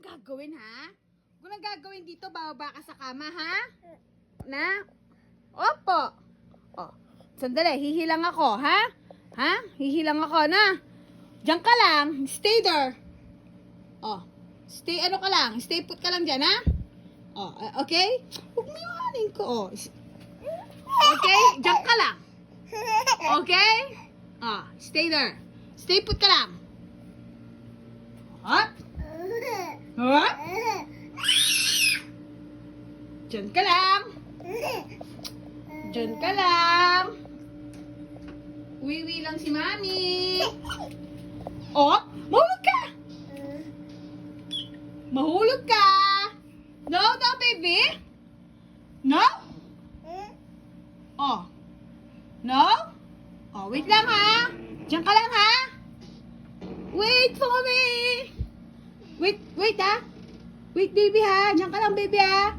gagawin, ha? Kung ang gagawin dito, bababa ka sa kama, ha? Na? Opo. Oh, sandali, hihilang ako, ha? Ha? Hihilang ako, na? Diyan ka lang, stay there. Oh, stay ano ka lang, stay put ka lang dyan, ha? Oh, okay? Huwag mo yung hanin ko, oh. Okay? Diyan ka lang. Okay? Ah, stay there. Stay put ka lang. Hop. Hop. Diyan ka lang. Diyan ka lang. Uwi-uwi lang si Mami. Oh, mahulog ka. Mahulog ka. No, no, baby. No? Oh. No? Oh, wait lang, ha? Diyan ka lang, ha? Wait for me. Wait, ha? Wait, baby, ha? Diyan ka lang, baby, ha?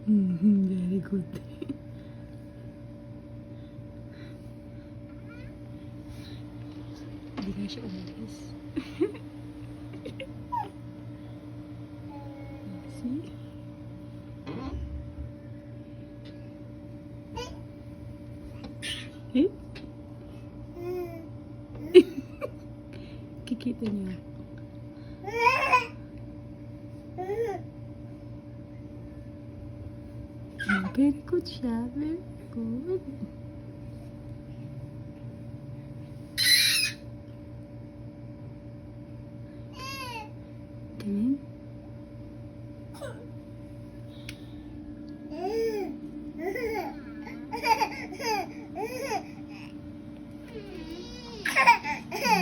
Very good. Hindi nga siya umalis. See? Eh? Kikita niya. Very good siya. Very good. Galing.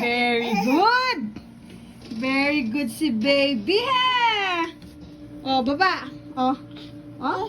Very good. Very good si baby, ha? Oh, baba. Oh. Oh.